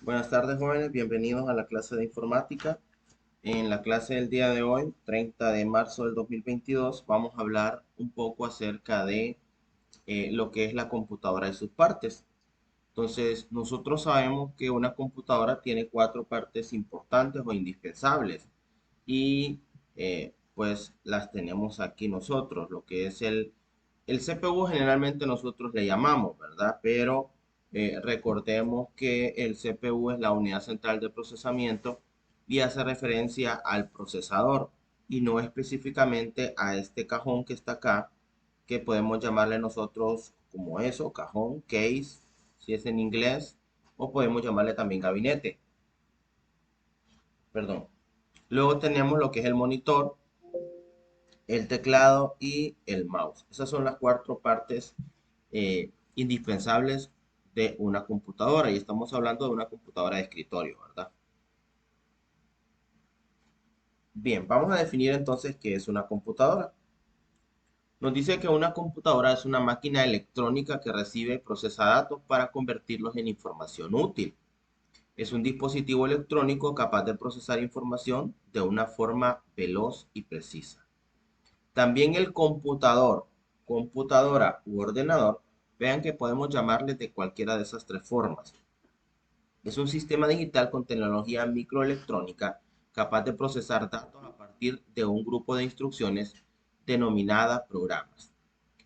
Buenas tardes, jóvenes. Bienvenidos a la clase de informática. En la clase del día de hoy, 30 de marzo del 2022, vamos a hablar un poco acerca de lo que es la computadora y sus partes. Entonces, nosotros sabemos que una computadora tiene cuatro partes importantes o indispensables y pues las tenemos aquí nosotros, lo que es el CPU generalmente nosotros le llamamos, ¿verdad? Pero recordemos que el CPU es la unidad central de procesamiento y hace referencia al procesador y no específicamente a este cajón que está acá, que podemos llamarle nosotros como eso, cajón, case, si es en inglés, o podemos llamarle también gabinete, perdón. Luego tenemos lo que es el monitor, el teclado y el mouse. Esas son las cuatro partes indispensables de una computadora y estamos hablando de una computadora de escritorio, ¿verdad? Bien, vamos a definir entonces qué es una computadora. Nos dice que una computadora es una máquina electrónica que recibe y procesa datos para convertirlos en información útil. Es un dispositivo electrónico capaz de procesar información de una forma veloz y precisa. También el computador, computadora u ordenador, vean que podemos llamarles de cualquiera de esas tres formas. Es un sistema digital con tecnología microelectrónica capaz de procesar datos a partir de un grupo de instrucciones denominada programas.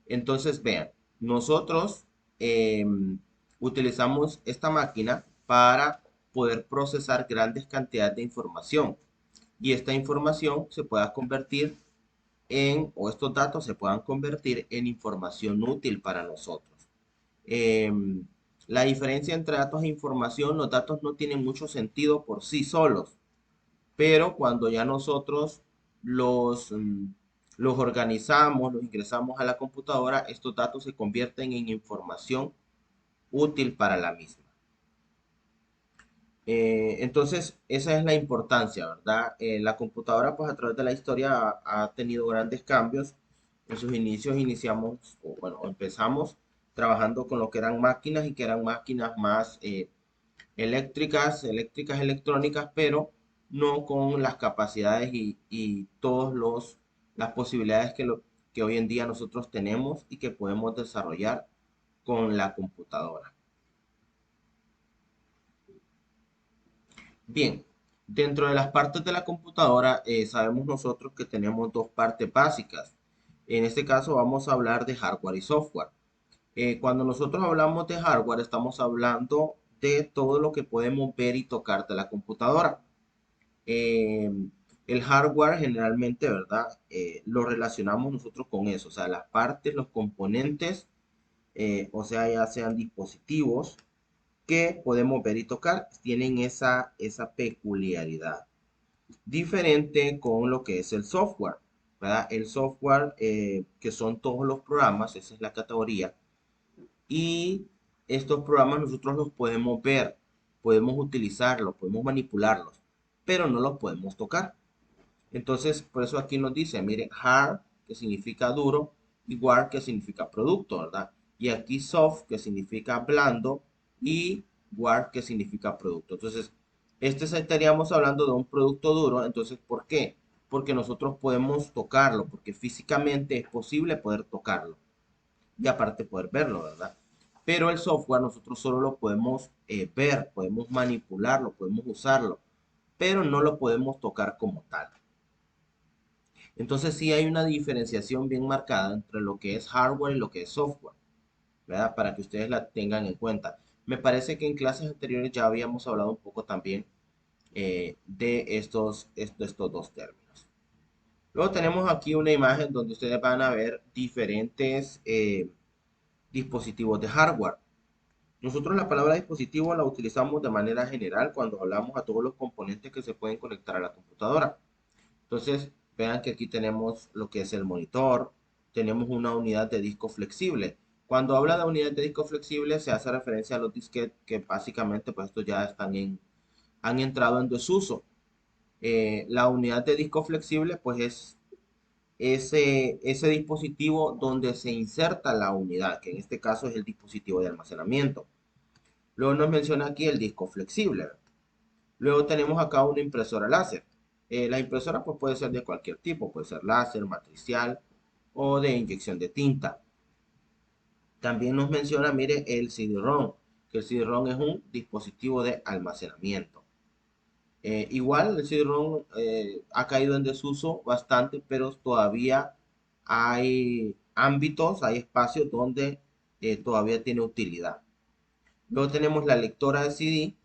Entonces, vean, nosotros eh, utilizamos esta máquina para poder procesar grandes cantidades de información y esta información se pueda convertir o estos datos se puedan convertir en información útil para nosotros. Em, la diferencia entre datos e información, los datos no tienen mucho sentido por sí solos, pero cuando ya nosotros los, mm, los organizamos, los ingresamos a la computadora, estos datos se convierten en información útil para la misma. Entonces, esa es la importancia, ¿verdad? La computadora, pues a través de la historia ha tenido grandes cambios. En sus inicios iniciamos, o bueno, empezamos trabajando con lo que eran máquinas y que eran máquinas más eléctricas, electrónicas, pero no con las capacidades y todas las posibilidades que hoy en día nosotros tenemos y que podemos desarrollar con la computadora. Bien, dentro de las partes de la computadora sabemos nosotros que tenemos dos partes básicas. En este caso vamos a hablar de hardware y software. Cuando nosotros hablamos de hardware estamos hablando de todo lo que podemos ver y tocar de la computadora. Eh, el hardware generalmente, ¿verdad? Lo relacionamos nosotros con eso, o sea, las partes, los componentes, o sea, ya sean dispositivos que podemos ver y tocar, tienen esa peculiaridad. Diferente con lo que es el software, ¿verdad? El software, que son todos los programas, esa es la categoría, y estos programas nosotros los podemos ver, podemos utilizarlos, podemos manipularlos, pero no los podemos tocar. Entonces, por eso aquí nos dice, mire, hard, que significa duro, y war, que significa producto, ¿verdad? Y aquí soft, que significa blando, y war, que significa producto. Entonces, estaríamos hablando de un producto duro. Entonces, ¿por qué? Porque nosotros podemos tocarlo, porque físicamente es posible poder tocarlo y aparte poder verlo, ¿verdad? Pero el software nosotros solo lo podemos ver, podemos manipularlo, podemos usarlo, pero no lo podemos tocar como tal. Entonces sí hay una diferenciación bien marcada entre lo que es hardware y lo que es software, ¿verdad? Para que ustedes la tengan en cuenta. Me parece que en clases anteriores ya habíamos hablado un poco también de estos dos términos. Luego tenemos aquí una imagen donde ustedes van a ver diferentes dispositivos de hardware. Nosotros la palabra dispositivo la utilizamos de manera general cuando hablamos a todos los componentes que se pueden conectar a la computadora. Entonces, vean que aquí tenemos lo que es el monitor, tenemos una unidad de disco flexible. Cuando habla de unidad de disco flexible se hace referencia a los disquetes que básicamente pues estos ya han entrado en desuso. La unidad de disco flexible pues es ese dispositivo donde se inserta la unidad, que en este caso es el dispositivo de almacenamiento. Luego nos menciona aquí el disco flexible. Luego tenemos acá una impresora láser. La impresora pues, puede ser de cualquier tipo, puede ser láser, matricial o de inyección de tinta. También nos menciona, mire, el CD-ROM, que el CD-ROM es un dispositivo de almacenamiento. Igual el CD-ROM ha caído en desuso bastante, pero todavía hay ámbitos, hay espacios donde todavía tiene utilidad. Luego tenemos la lectora de CD.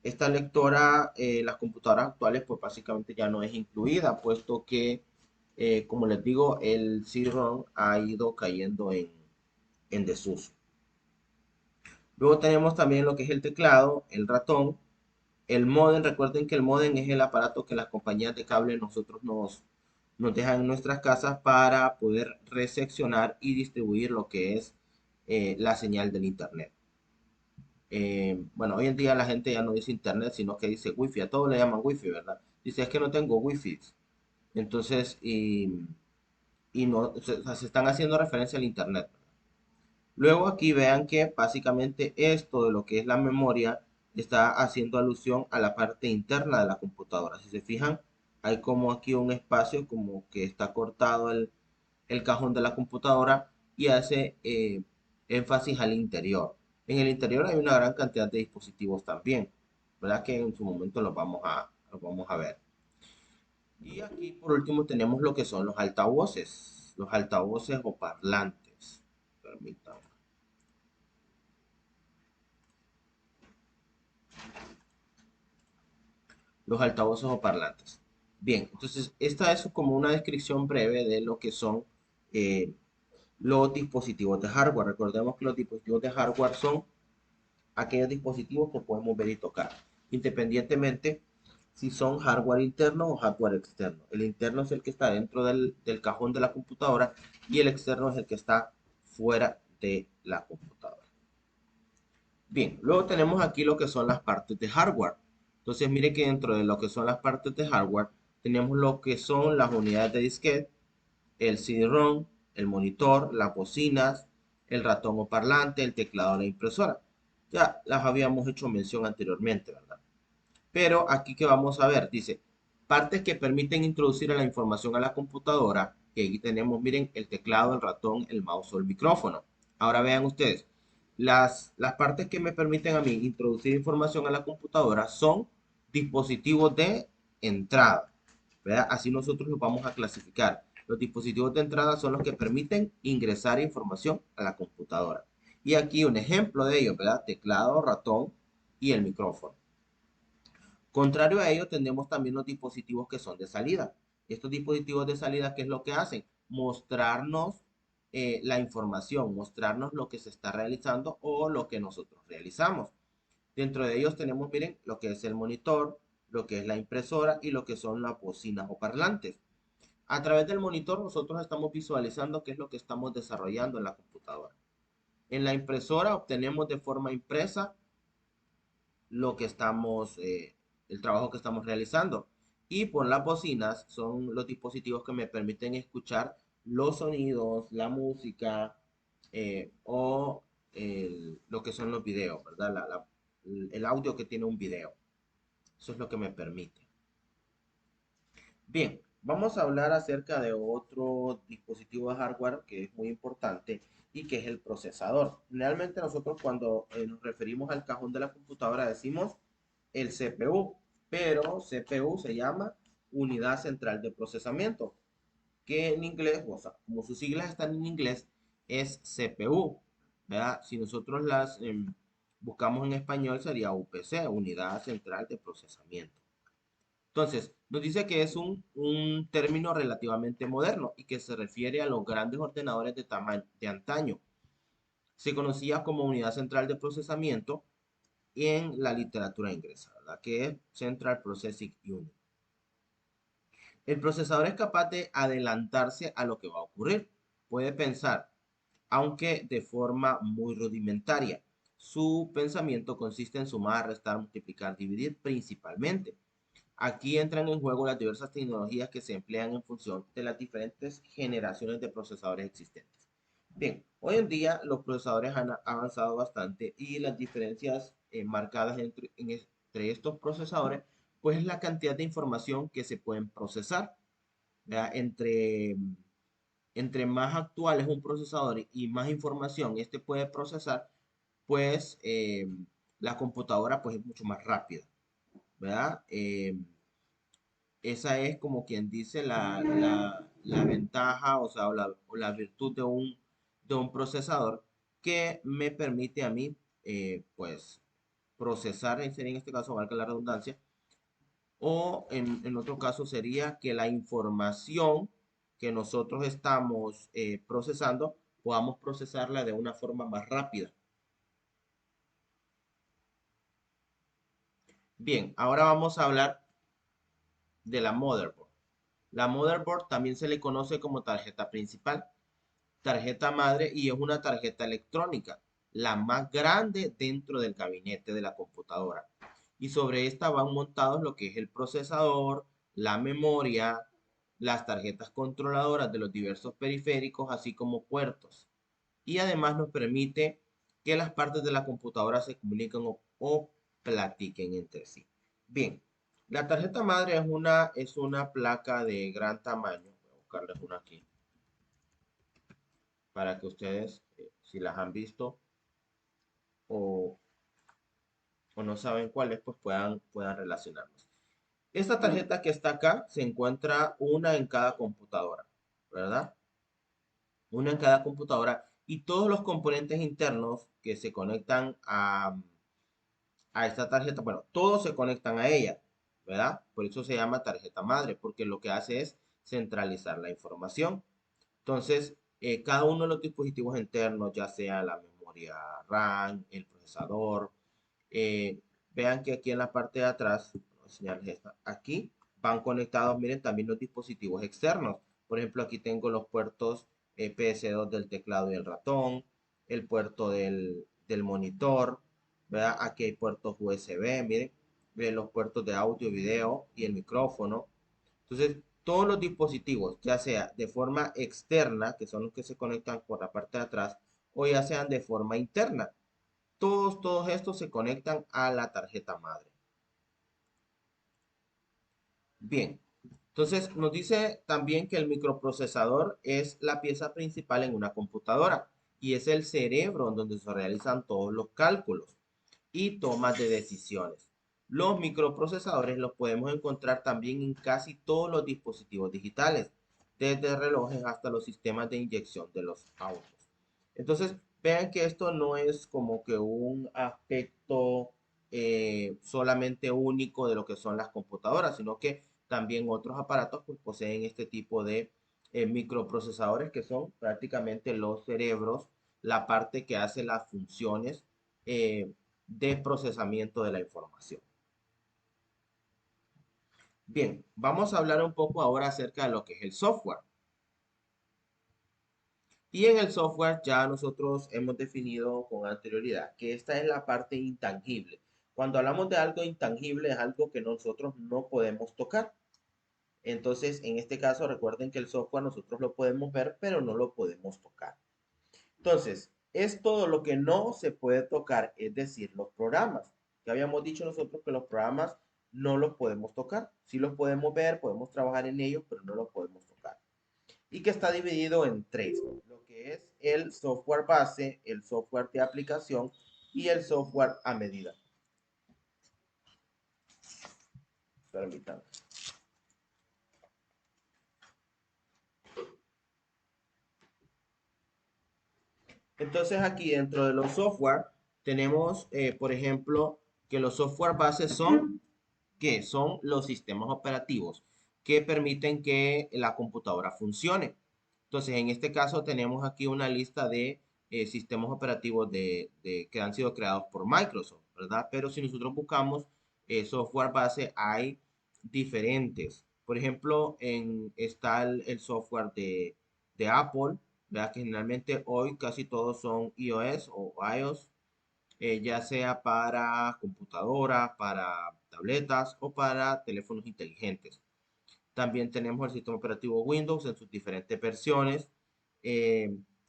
Esta lectora, las computadoras actuales, pues básicamente ya no es incluida, puesto que, como les digo, el CD-ROM ha ido cayendo en desuso. Luego tenemos también lo que es el teclado, el ratón, el módem. Recuerden que el módem es el aparato que las compañías de cable nos dejan en nuestras casas para poder recepcionar y distribuir lo que es la señal del internet. Bueno, hoy en día la gente ya no dice internet, sino que dice wifi. A todos le llaman wifi, ¿verdad? Dice, es que no tengo wifi. Entonces, y no, o sea, se están haciendo referencia al internet. Luego aquí vean que básicamente esto de lo que es la memoria está haciendo alusión a la parte interna de la computadora. Si se fijan, hay como aquí un espacio como que está cortado el cajón de la computadora y hace énfasis al interior. En el interior hay una gran cantidad de dispositivos también, ¿verdad? Que en su momento los vamos a ver. Y aquí por último tenemos lo que son los altavoces o parlantes. Permítanme. Los altavoces o parlantes. Bien, entonces esta es como una descripción breve de lo que son eh, los dispositivos de hardware. Recordemos que los dispositivos de hardware son aquellos dispositivos que podemos ver y tocar, independientemente si son hardware interno o hardware externo. El interno es el que está dentro del cajón de la computadora y el externo es el que está fuera de la computadora. Bien, luego tenemos aquí lo que son las partes de hardware. Entonces, mire que dentro de lo que son las partes de hardware, tenemos lo que son las unidades de disquete, el CD-ROM, el monitor, las bocinas, el ratón o parlante, el teclado o la impresora. Ya las habíamos hecho mención anteriormente, ¿verdad? Pero aquí que vamos a ver, dice, partes que permiten introducir la información a la computadora. Y aquí tenemos, miren, el teclado, el ratón, el mouse o el micrófono. Ahora vean ustedes, las partes que me permiten a mí introducir información a la computadora son dispositivos de entrada, ¿verdad? Así nosotros los vamos a clasificar. Los dispositivos de entrada son los que permiten ingresar información a la computadora. Y aquí un ejemplo de ellos, ¿verdad? Teclado, ratón y el micrófono. Contrario a ello, tenemos también los dispositivos que son de salida. Estos dispositivos de salida, ¿qué es lo que hacen? Mostrarnos la información, mostrarnos lo que se está realizando o lo que nosotros realizamos. Dentro de ellos tenemos, miren, lo que es el monitor, lo que es la impresora y lo que son las bocinas o parlantes. A través del monitor nosotros estamos visualizando qué es lo que estamos desarrollando en la computadora. En la impresora obtenemos de forma impresa lo que estamos, el trabajo que estamos realizando. Y por las bocinas son los dispositivos que me permiten escuchar los sonidos, la música o lo que son los videos, ¿verdad? El audio que tiene un video. Eso es lo que me permite. Bien, vamos a hablar acerca de otro dispositivo de hardware que es muy importante y que es el procesador. Realmente nosotros cuando nos referimos al cajón de la computadora decimos el CPU, pero CPU se llama Unidad Central de Procesamiento, que en inglés, o sea, como sus siglas están en inglés, es CPU, ¿verdad? Si nosotros las buscamos en español sería UPC, Unidad Central de Procesamiento. Entonces, nos dice que es un término relativamente moderno y que se refiere a los grandes ordenadores de tamaño de antaño. Se conocía como unidad central de procesamiento en la literatura inglesa, ¿verdad? Que es Central Processing Unit. El procesador es capaz de adelantarse a lo que va a ocurrir. Puede pensar, aunque de forma muy rudimentaria. Su pensamiento consiste en sumar, restar, multiplicar, dividir principalmente. Aquí entran en juego las diversas tecnologías que se emplean en función de las diferentes generaciones de procesadores existentes. Bien, hoy en día los procesadores han avanzado bastante y las diferencias marcadas entre estos procesadores, pues es la cantidad de información que se pueden procesar. ¿Verdad? Entre más actual es un procesador y más información este puede procesar, pues la computadora pues es mucho más rápida, ¿verdad? Esa es como quien dice la ventaja, o sea, o la virtud de un procesador que me permite a mí, pues, procesar, sería en este caso, valga la redundancia, o en otro caso sería que la información que nosotros estamos procesando, podamos procesarla de una forma más rápida. Bien, ahora vamos a hablar de la motherboard. La motherboard también se le conoce como tarjeta principal, tarjeta madre y es una tarjeta electrónica, la más grande dentro del gabinete de la computadora. Y sobre esta van montados lo que es el procesador, la memoria, las tarjetas controladoras de los diversos periféricos, así como puertos. Y además nos permite que las partes de la computadora se comuniquen o platiquen entre sí. Bien, la tarjeta madre es una placa de gran tamaño. Voy a buscarles una aquí para que ustedes, si las han visto o, o no saben cuáles, pues puedan relacionarlos. Esta tarjeta que está acá se encuentra una en cada computadora, ¿verdad? Una en cada computadora y todos los componentes internos que se conectan a esta tarjeta, bueno, todos se conectan a ella, ¿verdad? Por eso se llama tarjeta madre, porque lo que hace es centralizar la información. Entonces, cada uno de los dispositivos internos, ya sea la memoria RAM, el procesador, eh, vean que aquí en la parte de atrás, voy a enseñarles esta, aquí van conectados, miren, también los dispositivos externos. Por ejemplo, aquí tengo los puertos PS2 del teclado y el ratón, el puerto del monitor, ¿verdad? Aquí hay puertos USB, miren los puertos de audio, video y el micrófono. Entonces, todos los dispositivos, ya sea de forma externa, que son los que se conectan por la parte de atrás, o ya sean de forma interna, todos estos se conectan a la tarjeta madre. Bien, entonces nos dice también que el microprocesador es la pieza principal en una computadora y es el cerebro en donde se realizan todos los cálculos y tomas de decisiones. Los microprocesadores los podemos encontrar también en casi todos los dispositivos digitales, desde relojes hasta los sistemas de inyección de los autos. Entonces, vean que esto no es como que un aspecto solamente único de lo que son las computadoras, sino que también otros aparatos pues, poseen este tipo de microprocesadores que son prácticamente los cerebros, la parte que hace las funciones de procesamiento de la información. Bien, vamos a hablar un poco ahora acerca de lo que es el software. Y en el software ya nosotros hemos definido con anterioridad que esta es la parte intangible. Cuando hablamos de algo intangible es algo que nosotros no podemos tocar. Entonces, en este caso, recuerden que el software nosotros lo podemos ver, pero no lo podemos tocar. Entonces, es todo lo que no se puede tocar, es decir, los programas. Que habíamos dicho nosotros que los programas no los podemos tocar. Sí los podemos ver, podemos trabajar en ellos, pero no los podemos tocar. Y que está dividido en tres, lo que es el software base, el software de aplicación y el software a medida. Permítanme. Entonces aquí dentro de los software tenemos, por ejemplo, que los software bases son, ¿qué? Son los sistemas operativos que permiten que la computadora funcione. Entonces, en este caso tenemos aquí una lista de sistemas operativos que han sido creados por Microsoft, ¿verdad? Pero si nosotros buscamos software base, hay diferentes. Por ejemplo, está el software de Apple, ¿verdad? Que generalmente hoy casi todos son iOS o iOS, ya sea para computadoras, para tabletas o para teléfonos inteligentes. También tenemos el sistema operativo Windows en sus diferentes versiones.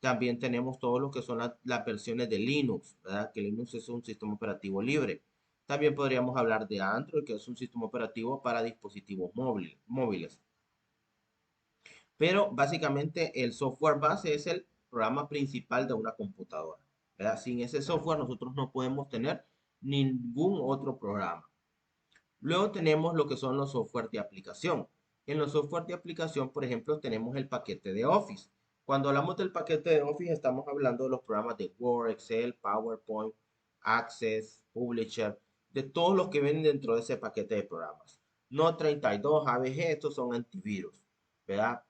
También tenemos todo lo que son las versiones de Linux, ¿verdad? Que Linux es un sistema operativo libre. También podríamos hablar de Android, que es un sistema operativo para dispositivos móviles. Pero básicamente el software base es el programa principal de una computadora, ¿verdad? Sin ese software nosotros no podemos tener ningún otro programa. Luego tenemos lo que son los software de aplicación. En los software de aplicación, por ejemplo, tenemos el paquete de Office. Cuando hablamos del paquete de Office, estamos hablando de los programas de Word, Excel, PowerPoint, Access, Publisher, de todos los que vienen dentro de ese paquete de programas. No 32, ABG, estos son antivirus, ¿verdad?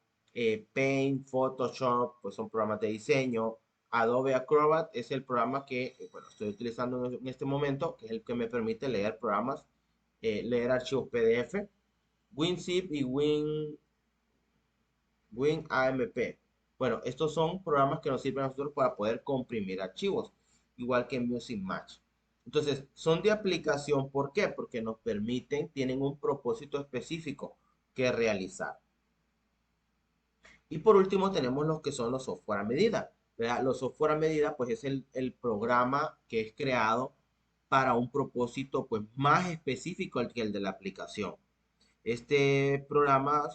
Paint, Photoshop, pues son programas de diseño. Adobe Acrobat es el programa que, bueno, estoy utilizando en este momento, que es el que me permite leer programas, leer archivos PDF. WinZip y WinAMP. Bueno, estos son programas que nos sirven a nosotros para poder comprimir archivos, igual que Music Match. Entonces, son de aplicación, ¿por qué? Porque nos permiten, tienen un propósito específico que realizar. Y por último tenemos los que son los software a medida, ¿verdad? Los software a medida pues es el programa que es creado para un propósito pues más específico que el de la aplicación. Este programa,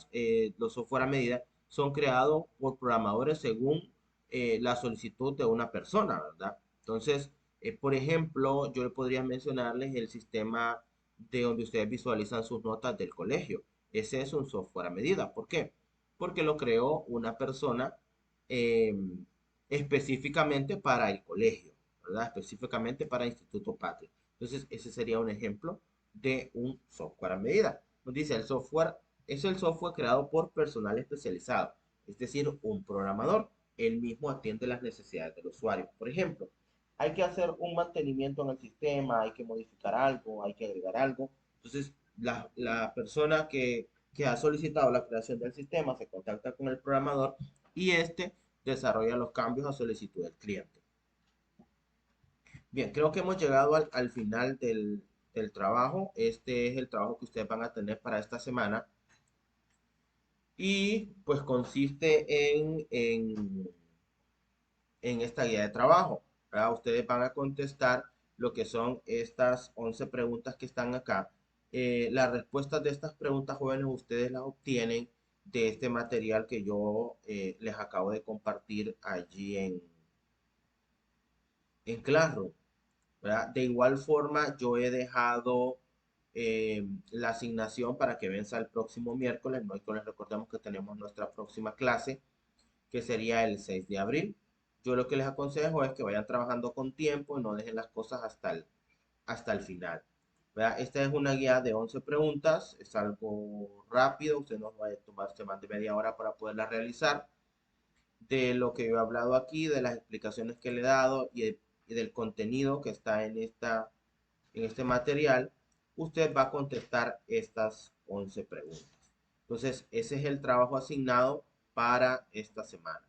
los software a medida, son creados por programadores según la solicitud de una persona, ¿verdad? Entonces, por ejemplo, yo le podría mencionarles el sistema de donde ustedes visualizan sus notas del colegio. Ese es un software a medida. ¿Por qué? Porque lo creó una persona eh, específicamente para el colegio, ¿verdad? Específicamente para Instituto Patria. Entonces, ese sería un ejemplo de un software a medida. Nos dice, el software es el software creado por personal especializado, es decir, un programador. Él mismo atiende las necesidades del usuario. Por ejemplo, hay que hacer un mantenimiento en el sistema, hay que modificar algo, hay que agregar algo. Entonces, la persona que ha solicitado la creación del sistema se contacta con el programador y este desarrolla los cambios a solicitud del cliente. Bien, creo que hemos llegado al final del trabajo. Este es el trabajo que ustedes van a tener para esta semana y pues consiste en esta guía de trabajo, ¿verdad? Ustedes van a contestar lo que son estas 11 preguntas que están acá. Las respuestas de estas preguntas, jóvenes, ustedes las obtienen de este material que yo les acabo de compartir allí en Classroom, ¿verdad? De igual forma, yo he dejado la asignación para que venza el próximo miércoles. Miércoles recordemos que tenemos nuestra próxima clase, que sería el 6 de abril. Yo lo que les aconsejo es que vayan trabajando con tiempo y no dejen las cosas hasta el final, ¿verdad? Esta es una guía de 11 preguntas, es algo rápido, usted no va a tomarse más de media hora para poderla realizar. De lo que yo he hablado aquí, de las explicaciones que le he dado y del contenido que está en este material, usted va a contestar estas 11 preguntas. Entonces, ese es el trabajo asignado para esta semana.